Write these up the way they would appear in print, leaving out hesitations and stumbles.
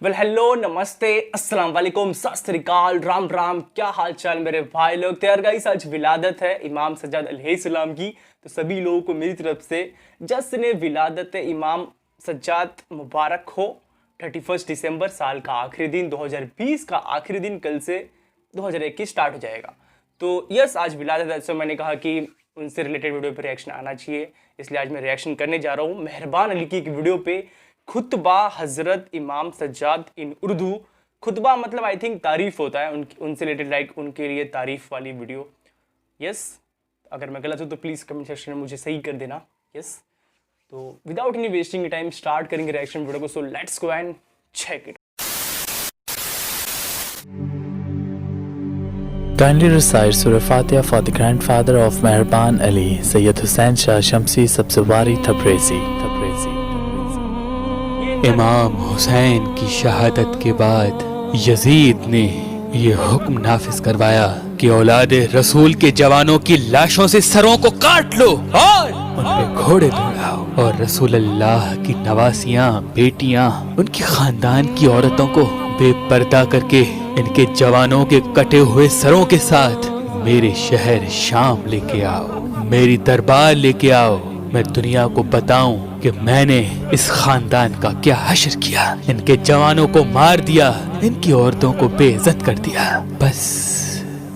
Well hello, नमस्ते, अस्सलाम वालेकुम, सत श्री अकाल, राम राम। क्या हाल चाल मेरे भाई लोग। तो यार गाइस, आज विलादत है इमाम सज्जाद अलैहिस्सलाम की, तो सभी लोगों को मेरी तरफ से जश्न विलादत इमाम सज्जाद मुबारक हो। 31 दिसंबर, साल का आखिरी दिन, 2020 का आखिरी दिन, कल से 2021 स्टार्ट हो जाएगा। तो यस, आज विलादत है, तो मैंने कहा कि उनसे रिलेटेड वीडियो पे रिएक्शन आना चाहिए, इसलिए आज मैं रिएक्शन करने जा रहा हूँ मेहरबान अली की एक वीडियो पे, खुतबा हज़रत इमाम सज्जाद इन उर्दू। खुतबा मतलब आई थिंक तारीफ़ होता है, उनसे रिलेटेड, लाइक उनके लिए तारीफ़ वाली वीडियो। यस, अगर मैं गलत हूँ तो प्लीज़ कमेंट सेक्शन में मुझे सही कर देना। यस, तो without any wasting time start करेंगे रिएक्शन वीडियो को। So let's go and check it. Kindly recite Surah Fatiha for the grandfather of Mehraban Ali, Sayyid Hussain Shah Shamsi Sabzwari Tabrizi. इमाम हुसैन की शहादत के बाद यजीद ने ये हुक्म नाफिज करवाया कि औलादे रसूल के जवानों की लाशों से सरों को काट लो और उन पे घोड़े दौड़ाओ, और रसूल अल्लाह की नवासियां, बेटियां, उनकी खानदान की औरतों को बेपर्दा करके इनके जवानों के कटे हुए सरों के साथ मेरे शहर शाम लेके आओ, मेरी दरबार लेके आओ। मैं दुनिया को बताऊं कि मैंने इस खानदान का क्या हश्र किया। इनके जवानों को मार दिया, इनकी औरतों को बेइज्जत कर दिया, बस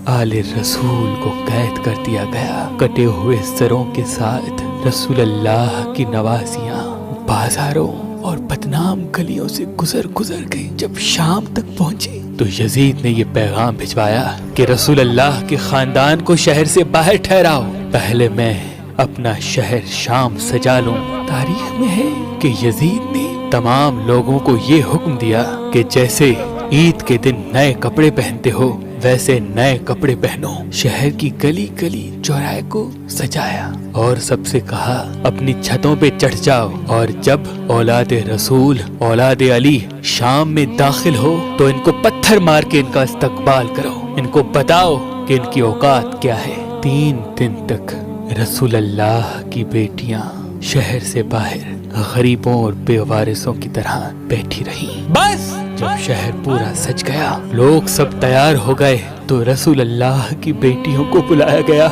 आले रसूल को कैद कर दिया गया। कटे हुए सरों के साथ रसूल अल्लाह की नवासियां बाजारों और बदनाम गलियों से गुजर के जब शाम तक पहुंची तो यजीद ने ये पैगाम भिजवाया कि रसूल अल्लाह के खानदान को शहर से बाहर ठहराओ, पहले मैं अपना शहर शाम सजा लूं। तारीख में है कि यजीद ने तमाम लोगों को ये हुक्म दिया कि जैसे ईद के दिन नए कपड़े पहनते हो वैसे नए कपड़े पहनो। शहर की गली गली चौराहे को सजाया और सबसे कहा अपनी छतों पे चढ़ जाओ, और जब औलादे रसूल, औलादे अली शाम में दाखिल हो तो इनको पत्थर मार के इनका इस्तकबाल करो, इनको बताओ कि इनकी औकात क्या है। 3 दिन तक रसूल अल्लाह की बेटियां शहर से बाहर गरीबों और बेवारिसों की तरह बैठी रही। बस जब शहर पूरा सज गया, लोग सब तैयार हो गए, तो रसूल अल्लाह की बेटियों को बुलाया गया।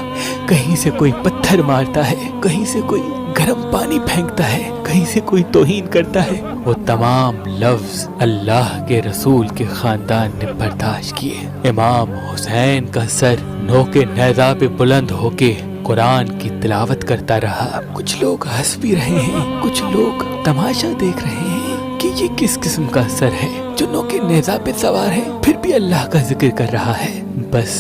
कहीं से कोई पत्थर मारता है, कहीं से कोई गर्म पानी फेंकता है, कहीं से कोई तौहीन करता है। वो तमाम लफ्ज अल्लाह के रसूल के खानदान ने बर्दाश्त किए। इमाम हुसैन का सर नोके नेज़ा पे बुलंद होके कुरान की तिलावत करता रहा। कुछ लोग हंस भी रहे हैं, कुछ लोग तमाशा देख रहे हैं कि ये किस किस्म का सर है जो नोके नेज़ा पे सवार है फिर भी अल्लाह का जिक्र कर रहा है। बस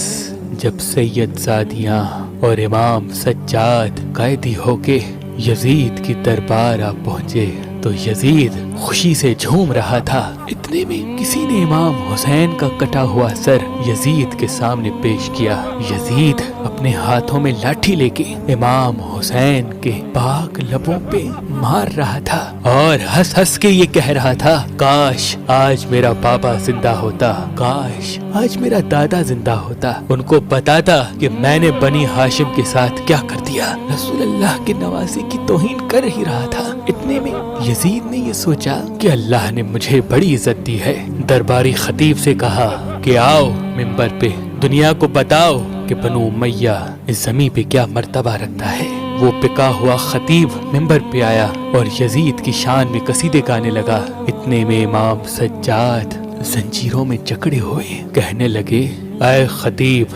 जब सैयद ज़ादियाँ और इमाम सज्जाद कैदी होके यजीद की दरबार आ पहुँचे तो यजीद खुशी से झूम रहा था। इतने में किसी ने इमाम हुसैन का कटा हुआ सर यजीद के सामने पेश किया। यजीद अपने हाथों में लाठी लेके इमाम हुसैन के पाक लबों पे मार रहा था और हंस हंस के ये कह रहा था, काश आज मेरा बाबा जिंदा होता, काश आज मेरा दादा जिंदा होता, उनको बताता कि मैंने बनी हाशिम के साथ क्या कर दिया। रसूल अल्लाह के नवासे की तौहीन कर ही रहा था। इतने में यजीद ने ये सोचा कि अल्लाह ने मुझे बड़ी इज्जत दी है। दरबारी खतीब से कहा कि आओ मिंबर पे, दुनिया को बताओ कि बनु उमैया इस जमीन पे क्या मर्तबा रखता है। वो पिका हुआ खतीब मिंबर पे आया और यजीद की शान में कसीदे गाने लगा। इतने में इमाम सज्जाद जंजीरों में जकड़े हुए कहने लगे, ऐ खतीब,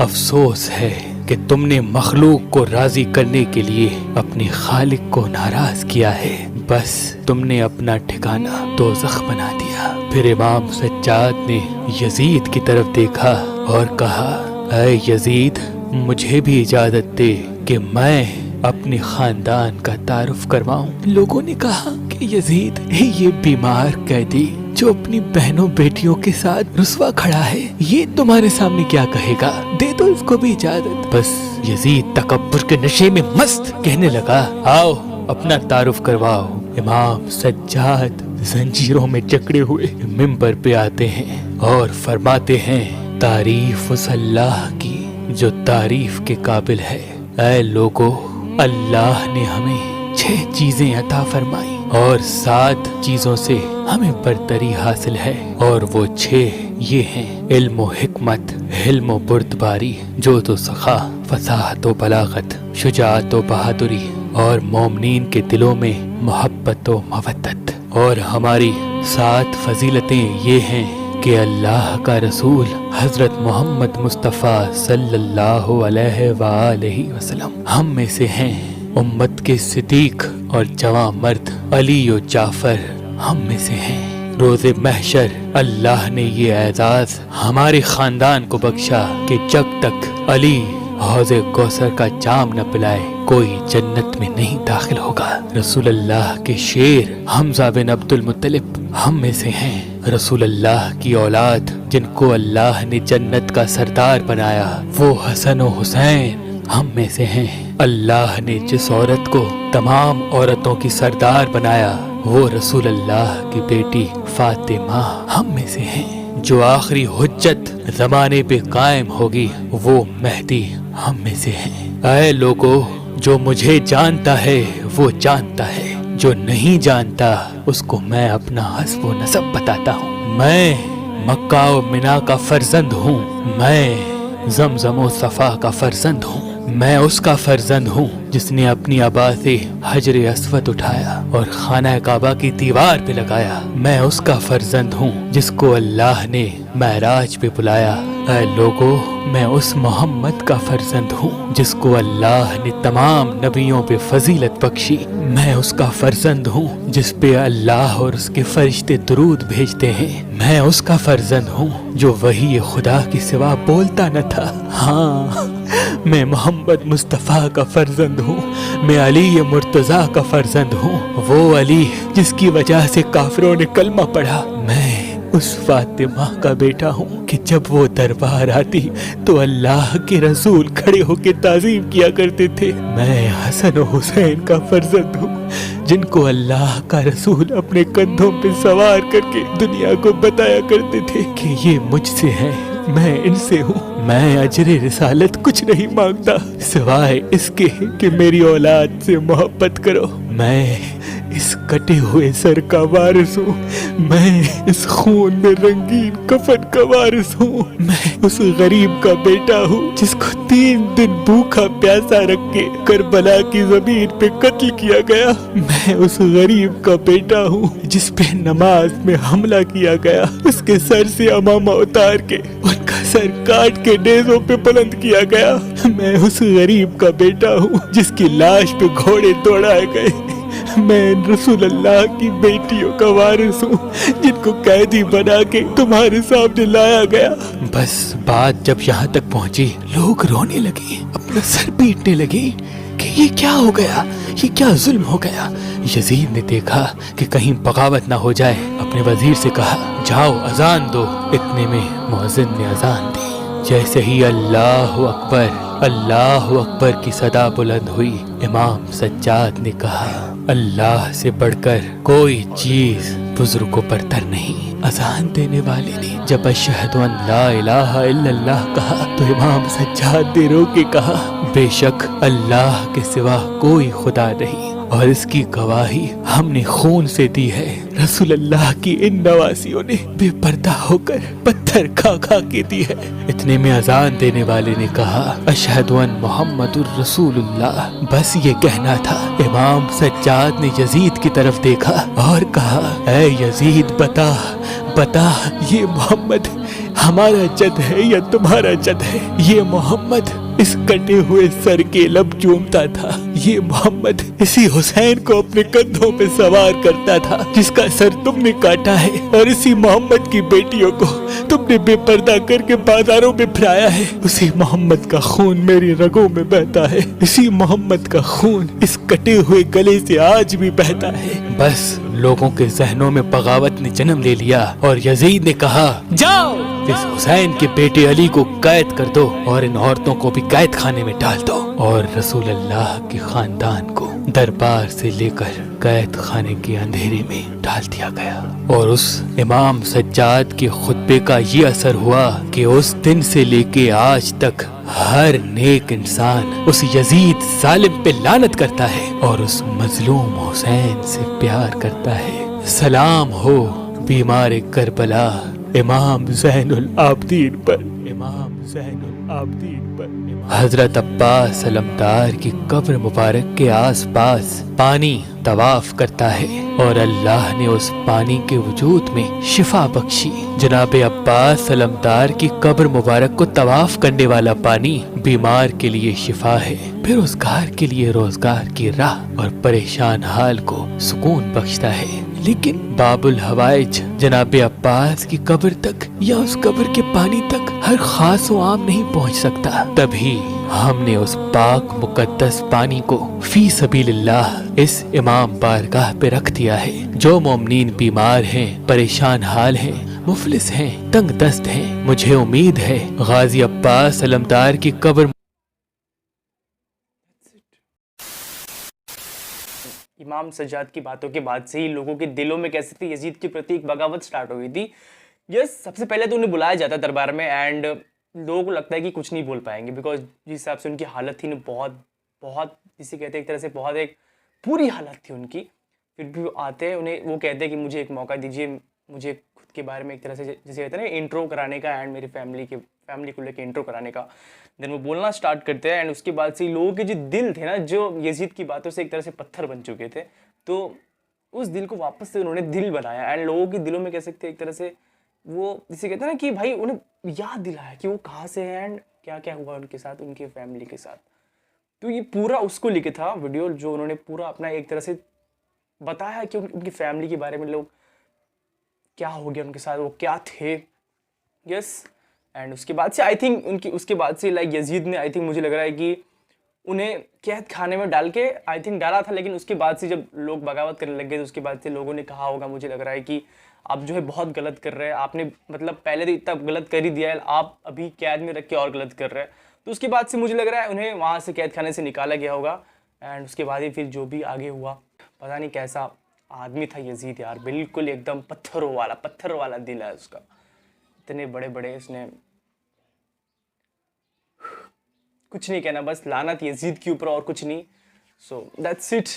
अफसोस है कि तुमने मखलूक को राजी करने के लिए अपने खालिक को नाराज किया है। बस तुमने अपना ठिकाना दोज़ख बना दिया। फिर इमाम सज्जाद ने यजीद की तरफ देखा और कहा, ऐ यजीद, मुझे भी इजाजत दे कि मैं अपने खानदान का तारुफ करवाऊं। लोगों ने कहा कि यजीद, ये बीमार कैदी जो अपनी बहनों बेटियों के साथ रुस्वा खड़ा है, ये तुम्हारे सामने क्या कहेगा, दे दो इसको भी इजाजत। बस यजीद तकब्बुर के नशे में मस्त कहने लगा, आओ अपना तारुफ करवाओ। इमाम सज्जाद जंजीरों में जकड़े हुए मिंबर पे आते हैं और फरमाते हैं, तारीफ उस अल्लाह की जो तारीफ के काबिल है। ऐ लोगो, अल्लाह ने हमें 6 चीजें अता फरमाई اور 7 چیزوں سے ہمیں برتری حاصل ہے، اور وہ 6 یہ ہیں: علم و حکمت، حلم و بردباری، جود و سخا، فصاحت و بلاغت، شجاعت و بہادری، اور مومنین کے دلوں میں محبت و مودت۔ اور ہماری 7 فضیلتیں یہ ہیں کہ اللہ کا رسول حضرت محمد مصطفیٰ صلی اللہ علیہ وآلہ وسلم ہم میں سے ہیں، امت کے صدیق اور جواں مرد علی و جعفر ہم میں سے ہیں۔ روز محشر اللہ نے یہ اعزاز ہمارے خاندان کو بخشا کہ جب تک علی حوض کوثر کا جام نہ پلائے کوئی جنت میں نہیں داخل ہوگا۔ رسول اللہ کے شیر حمزہ بن عبد المطلب ہم میں سے ہیں۔ رسول اللہ کی اولاد جن کو اللہ نے جنت کا سردار بنایا وہ حسن و حسین ہم میں سے ہیں۔ اللہ نے جس عورت کو تمام عورتوں کی سردار بنایا وہ رسول اللہ کی بیٹی فاطمہ ہم میں سے ہیں۔ جو آخری حجت زمانے پہ قائم ہوگی وہ مہدی ہم میں سے ہیں۔ اے لوگو، جو مجھے جانتا ہے وہ جانتا ہے، جو نہیں جانتا اس کو میں اپنا حسب و نسب بتاتا ہوں۔ میں مکہ و منا کا فرزند ہوں، میں زمزم و صفا کا فرزند ہوں، میں اس کا فرزند ہوں جس نے اپنی ابا سے حجر اسود اٹھایا اور خانہ کعبہ کی دیوار پہ لگایا۔ میں اس کا فرزند ہوں جس کو اللہ نے معراج پہ بلایا۔ اے لوگو، میں اس محمد کا فرزند ہوں جس کو اللہ نے تمام نبیوں پہ فضیلت بخشی۔ میں اس کا فرزند ہوں جس پہ اللہ اور اس کے فرشتے درود بھیجتے ہیں۔ میں اس کا فرزند ہوں جو وحی خدا کی سوا بولتا نہ تھا۔ ہاں، میں محمد مصطفیٰ کا فرزند ہوں، میں علی مرتضیٰ کا فرزند ہوں، وہ علی جس کی وجہ سے کافروں نے کلمہ پڑھا۔ میں اس فاطمہ کا بیٹا ہوں کہ جب وہ دربار آتی تو اللہ کے رسول کھڑے ہو کے تعظیم کیا کرتے تھے۔ میں حسن و حسین کا فرزند ہوں جن کو اللہ کا رسول اپنے کندھوں پہ سوار کر کے دنیا کو بتایا کرتے تھے کہ یہ مجھ سے ہے، میں ان سے ہوں۔ میں اجر رسالت کچھ نہیں مانگتا سوائے اس کے کہ میری اولاد سے محبت کرو۔ میں اس کٹے ہوئے سر کا وارث ہوں، میں اس خون میں رنگین کفن کا وارث ہوں، میں اس غریب کا بیٹا ہوں جس کو 3 دن بھوکا پیاسا رکھ کے کربلا کی زمین پہ قتل کیا گیا۔ میں اس غریب کا بیٹا ہوں جس پہ نماز میں حملہ کیا گیا، اس کے سر سے امامہ اتار کے ان کا سر کاٹ کے نیزوں پہ بلند کیا گیا۔ میں اس غریب کا بیٹا ہوں جس کی لاش پہ گھوڑے دوڑائے گئے۔ میں رسول اللہ کی بیٹیوں کا وارث ہوں جن کو قیدی بنا کے تمہارے سامنے لایا گیا۔ بس بات جب یہاں تک پہنچی لوگ رونے لگے، اپنا سر پیٹنے لگے کہ یہ کیا ہو گیا، یہ کیا ظلم ہو گیا۔ یزید نے دیکھا کہ کہیں بغاوت نہ ہو جائے، اپنے وزیر سے کہا جاؤ اذان دو۔ اتنے میں مؤذن نے اذان دی۔ جیسے ہی اللہ اکبر اللہ اکبر کی صدا بلند ہوئی، امام سجاد نے کہا اللہ سے بڑھ کر کوئی چیز بزرگ و برتر نہیں۔ اذان دینے والے نے جب اشہد ان لا الہ الا اللہ کہا تو امام سجاد نے رو کے کہا بے شک اللہ کے سوا کوئی خدا نہیں، اور اس کی گواہی ہم نے خون سے دی ہے۔ رسول اللہ کی ان نواسیوں نے بے پردہ ہو کر پتھر کھا کھا کے دی ہے۔ اتنے میں اذان دینے والے نے کہا اشہد ان محمد الرسول اللہ۔ بس یہ کہنا تھا۔ امام سجاد نے یزید کی طرف دیکھا اور کہا اے یزید بتا یہ محمد ہمارا جد ہے یا تمہارا جد ہے؟ یہ محمد اس کٹے ہوئے سر کے لب چومتا تھا، یہ محمد اسی حسین کو اپنے کندھوں پہ سوار کرتا تھا جس کا سر تم نے کاٹا ہے، اور اسی محمد کی بیٹیوں کو تم نے بے پردہ کر کے بازاروں میں پھرایا ہے۔ اسی محمد کا خون میری رگوں میں بہتا ہے، اسی محمد کا خون اس کٹے ہوئے گلے سے آج بھی بہتا ہے۔ بس لوگوں کے ذہنوں میں بغاوت نے جنم لے لیا اور یزید نے کہا جاؤ اس حسین کے بیٹے علی کو قید کر دو اور ان عورتوں کو بھی قید خانے میں ڈال دو اور رسول اللہ کے خاندان کو दरबार से लेकर कैद खाने के अंधेरे में डाल दिया गया और उस इमाम सज्जाद के खुतबे का ये असर हुआ कि उस दिन से लेके आज तक हर नेक इंसान उस यजीद जालिम पे लानत करता है और उस मजलूम हुसैन से प्यार करता है। सलाम हो बीमार करबला इमाम ज़ैनुल आबदीन पर, इमाम ज़ैनुल आबदीन पर। हजरत अब्बास अलमदार की कब्र मुबारक के आसपास पानी तवाफ करता है और अल्लाह ने उस पानी के वजूद में शिफा बख्शी। जनाब अब्बास अलमदार की कब्र मुबारक को तवाफ करने वाला पानी बीमार के लिए शिफा है, बेरोजगार के लिए रोजगार की राह और परेशान हाल को सुकून बख्शता है। लेकिन बाबुल हवाइज जनाब अब्बास की कब्र तक या उस कब्र के पानी तक हर खास व आम नहीं पहुंच सकता। तभी हमने उस पाक मुकद्दस पानी को फी सबीलिल्लाह इस इमाम बारगाह पे रख दिया है। जो मोमिनीन बीमार हैं, परेशान हाल हैं, मुफलिस हैं, तंग दस्त हैं, मुझे उम्मीद है गाजी अब्बास अलमदार की कब्र इमाम सज्जाद की बातों के बाद से ही लोगों के दिलों में कह सकते यजीद के प्रति एक बगावत स्टार्ट हो गई थी। यस, सबसे पहले तो उन्हें बुलाया जाता दरबार में एंड लोगों को लगता है कि कुछ नहीं बोल पाएंगे बिकॉज जिस हिसाब से उनकी हालत थी ना, बहुत जिसे कहते हैं एक तरह से बहुत एक पूरी हालत थी उनकी। फिर भी वो आते हैं, उन्हें वो कहते हैं कि मुझे एक मौका दीजिए, मुझे खुद के बारे में एक तरह से जैसे कहते हैं ना इंट्रो कराने का एंड मेरी फैमिली को लेकर इंट्रो कराने का। देन वो बोलना स्टार्ट करते हैं एंड उसके बाद से लोगों के जो दिल थे ना, जो यजीद की बातों से एक तरह से पत्थर बन चुके थे, तो उस दिल को वापस से उन्होंने दिल बनाया एंड लोगों के दिलों में कह सकते हैं एक तरह से वो जिसे कहते हैं ना कि भाई उन्हें याद दिलाया कि वो कहाँ से हैं एंड क्या क्या हुआ उनके साथ, उनकी फैमिली के साथ। तो ये पूरा उसको लेके था वीडियो, जो उन्होंने पूरा अपना एक तरह से बताया कि उनकी फैमिली के बारे में, लोग क्या हो गया उनके साथ, वो क्या थे। यस, एंड उसके बाद से आई थिंक उसके बाद से लाइक यजीद ने आई थिंक मुझे लग रहा है कि उन्हें कैद खाने में डाल के आई थिंक डाला था, लेकिन उसके बाद से जब लोग बगावत करने लग गए तो उसके बाद से लोगों ने कहा होगा, मुझे लग रहा है कि आप जो है बहुत गलत कर रहे हैं, आपने मतलब पहले तो इतना गलत कर ही दिया है, आप अभी कैद में रख के और गलत कर रहे हैं। तो उसके बाद से मुझे लग रहा है उन्हें वहाँ से कैद खाने से निकाला गया होगा एंड उसके बाद ही फिर जो भी आगे हुआ, पता नहीं कैसा आदमी था यजीद यार, बिल्कुल एकदम पत्थरों वाला दिल है उसका। इतने बड़े बड़े उसने कुछ नहीं कहना, बस लानत यजीद के ऊपर और कुछ नहीं। So that's it.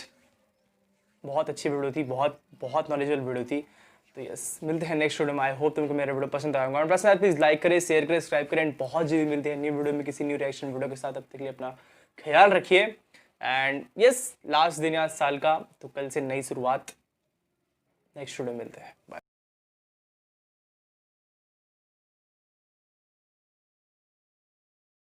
बहुत अच्छी वीडियो थी, बहुत नॉलेजेबल वीडियो थी। तो यस, मिलते हैं नेक्स्ट वीडियो में। आई होप तुमको मेरा वीडियो पसंद आएगा। पसंद आए प्लीज़ लाइक करें, शेयर करें, सब्सक्राइब करें एंड बहुत जल्दी मिलते हैं न्यू वीडियो में किसी न्यू रिएक्शन वीडियो के साथ। अब तक के लिए अपना ख्याल रखिए एंड यस, लास्ट दिन आज साल का, तो कल से नई शुरुआत। नेक्स्ट वीडियो मिलते हैं, बाय।